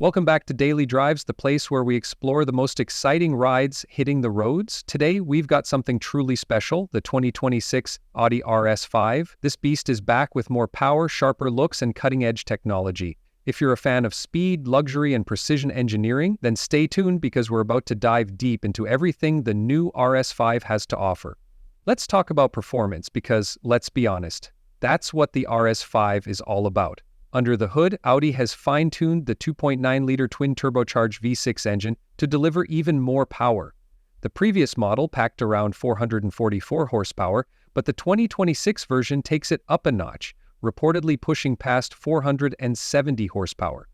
Welcome back to Daily Drives, the place where we explore the most exciting rides hitting the roads. Today, we've got something truly special, the 2026 Audi RS5. This beast is back with more power, sharper looks, and cutting-edge technology. If you're a fan of speed, luxury, and precision engineering, then stay tuned because we're about to dive deep into everything the new RS5 has to offer. Let's talk about performance because, let's be honest, that's what the RS5 is all about. Under the hood, Audi has fine-tuned the 2.9-liter twin-turbocharged V6 engine to deliver even more power. The previous model packed around 444 horsepower, but the 2026 version takes it up a notch, reportedly pushing past 470 horsepower.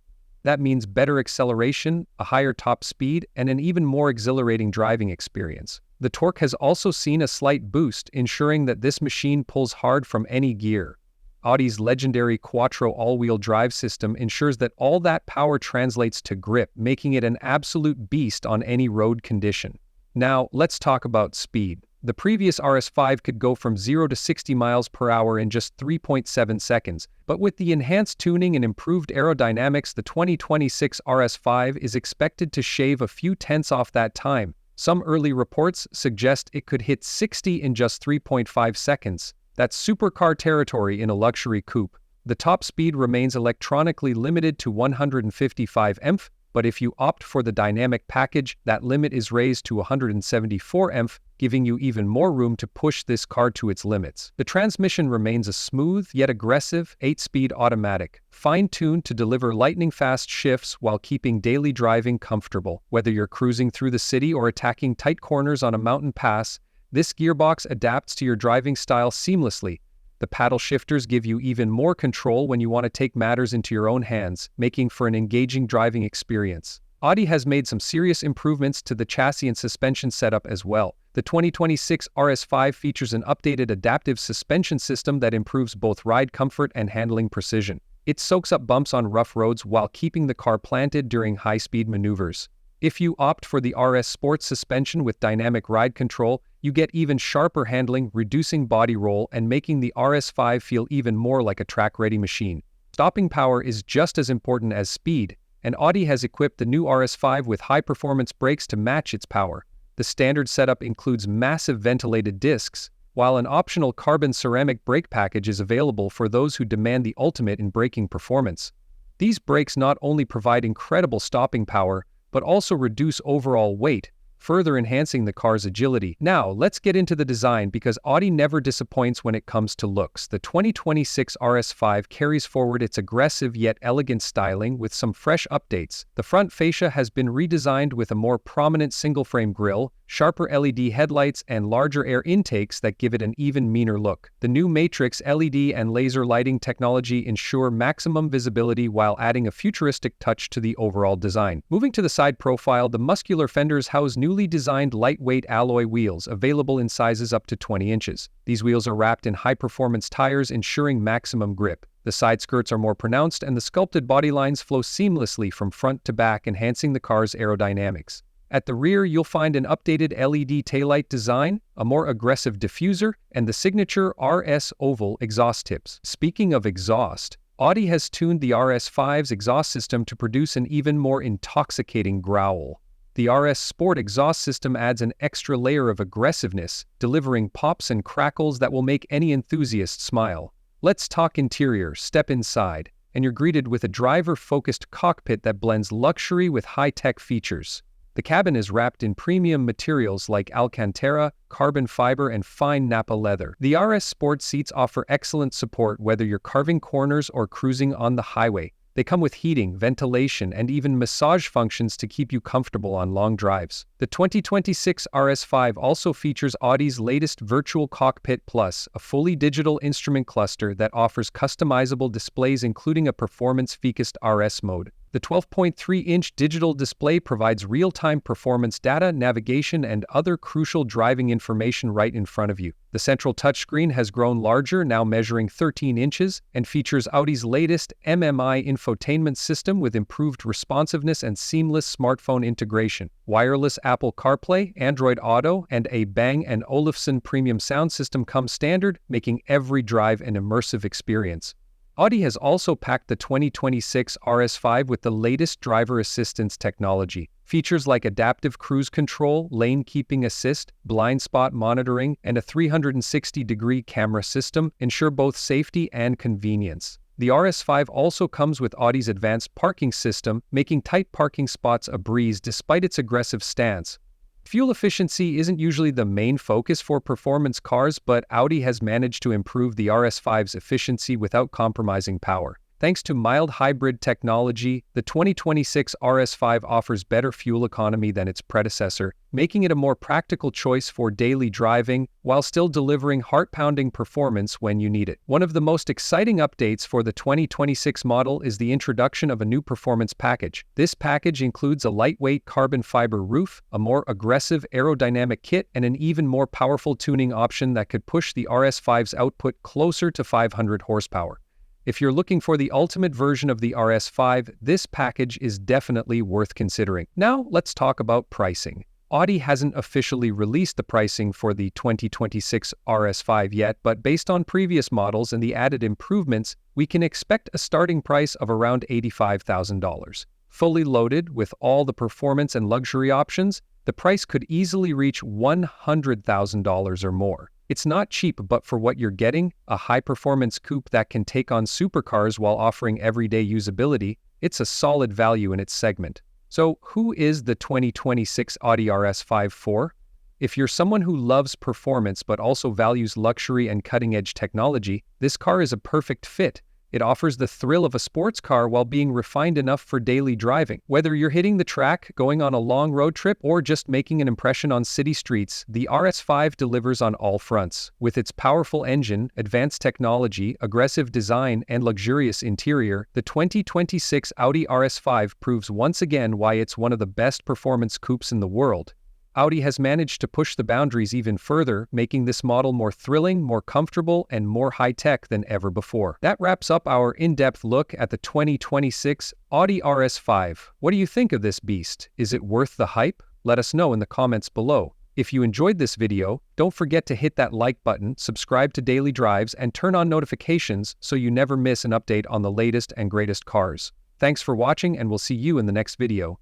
That means better acceleration, a higher top speed, and an even more exhilarating driving experience. The torque has also seen a slight boost, ensuring that this machine pulls hard from any gear. Audi's legendary Quattro all-wheel drive system ensures that all that power translates to grip, making it an absolute beast on any road condition. Now, let's talk about speed. The previous RS5 could go from 0 to 60 miles per hour in just 3.7 seconds, but with the enhanced tuning and improved aerodynamics, the 2026 RS5 is expected to shave a few tenths off that time. Some early reports suggest it could hit 60 in just 3.5 seconds. That's supercar territory in a luxury coupe. The top speed remains electronically limited to 155 mph, but if you opt for the dynamic package, that limit is raised to 174 mph, giving you even more room to push this car to its limits. The transmission remains a smooth yet aggressive 8-speed automatic, fine-tuned to deliver lightning-fast shifts while keeping daily driving comfortable. Whether you're cruising through the city or attacking tight corners on a mountain pass, this gearbox adapts to your driving style seamlessly. The paddle shifters give you even more control when you want to take matters into your own hands, making for an engaging driving experience. Audi has made some serious improvements to the chassis and suspension setup as well. The 2026 RS5 features an updated adaptive suspension system that improves both ride comfort and handling precision. It soaks up bumps on rough roads while keeping the car planted during high-speed maneuvers. If you opt for the RS Sport suspension with dynamic ride control, you get even sharper handling, reducing body roll and making the RS5 feel even more like a track-ready machine. Stopping power is just as important as speed, and Audi has equipped the new RS5 with high-performance brakes to match its power. The standard setup includes massive ventilated discs, while an optional carbon ceramic brake package is available for those who demand the ultimate in braking performance. These brakes not only provide incredible stopping power, but also reduce overall weight, further enhancing the car's agility. Now, let's get into the design because Audi never disappoints when it comes to looks. The 2026 RS5 carries forward its aggressive yet elegant styling with some fresh updates. The front fascia has been redesigned with a more prominent single-frame grille, sharper LED headlights, and larger air intakes that give it an even meaner look. The new Matrix LED and laser lighting technology ensure maximum visibility while adding a futuristic touch to the overall design. Moving to the side profile, the muscular fenders house newly designed lightweight alloy wheels available in sizes up to 20 inches. These wheels are wrapped in high-performance tires, ensuring maximum grip. The side skirts are more pronounced, and the sculpted body lines flow seamlessly from front to back, enhancing the car's aerodynamics. At the rear, you'll find an updated LED taillight design, a more aggressive diffuser, and the signature RS oval exhaust tips. Speaking of exhaust, Audi has tuned the RS5's exhaust system to produce an even more intoxicating growl. The RS Sport exhaust system adds an extra layer of aggressiveness, delivering pops and crackles that will make any enthusiast smile. Let's talk interior. Step inside, and you're greeted with a driver-focused cockpit that blends luxury with high-tech features. The cabin is wrapped in premium materials like Alcantara, carbon fiber, and fine Napa leather. The RS Sport seats offer excellent support whether you're carving corners or cruising on the highway. They come with heating, ventilation, and even massage functions to keep you comfortable on long drives. The 2026 RS5 also features Audi's latest Virtual Cockpit Plus, a fully digital instrument cluster that offers customizable displays including a performance-focused RS mode. The 12.3-inch digital display provides real-time performance data, navigation, and other crucial driving information right in front of you. The central touchscreen has grown larger, now measuring 13 inches, and features Audi's latest MMI infotainment system with improved responsiveness and seamless smartphone integration. Wireless Apple CarPlay, Android Auto, and a Bang & Olufsen premium sound system come standard, making every drive an immersive experience. Audi has also packed the 2026 RS5 with the latest driver assistance technology. Features like adaptive cruise control, lane keeping assist, blind spot monitoring, and a 360-degree camera system ensure both safety and convenience. The RS5 also comes with Audi's advanced parking system, making tight parking spots a breeze despite its aggressive stance. Fuel efficiency isn't usually the main focus for performance cars, but Audi has managed to improve the RS5's efficiency without compromising power. Thanks to mild hybrid technology, the 2026 RS5 offers better fuel economy than its predecessor, making it a more practical choice for daily driving while still delivering heart-pounding performance when you need it. One of the most exciting updates for the 2026 model is the introduction of a new performance package. This package includes a lightweight carbon fiber roof, a more aggressive aerodynamic kit, and an even more powerful tuning option that could push the RS5's output closer to 500 horsepower. If you're looking for the ultimate version of the RS5, this package is definitely worth considering. Now, let's talk about pricing. Audi hasn't officially released the pricing for the 2026 RS5 yet, but based on previous models and the added improvements, we can expect a starting price of around $85,000. Fully loaded with all the performance and luxury options, the price could easily reach $100,000 or more. It's not cheap, but for what you're getting, a high-performance coupe that can take on supercars while offering everyday usability, it's a solid value in its segment. So, who is the 2026 Audi RS5 for? If you're someone who loves performance but also values luxury and cutting-edge technology, this car is a perfect fit. It offers the thrill of a sports car while being refined enough for daily driving. Whether you're hitting the track, going on a long road trip, or just making an impression on city streets, the RS5 delivers on all fronts. With its powerful engine, advanced technology, aggressive design, and luxurious interior, the 2026 Audi RS5 proves once again why it's one of the best performance coupes in the world. Audi has managed to push the boundaries even further, making this model more thrilling, more comfortable, and more high-tech than ever before. That wraps up our in-depth look at the 2026 Audi RS5. What do you think of this beast? Is it worth the hype? Let us know in the comments below. If you enjoyed this video, don't forget to hit that like button, subscribe to Daily Drives, and turn on notifications so you never miss an update on the latest and greatest cars. Thanks for watching, and we'll see you in the next video.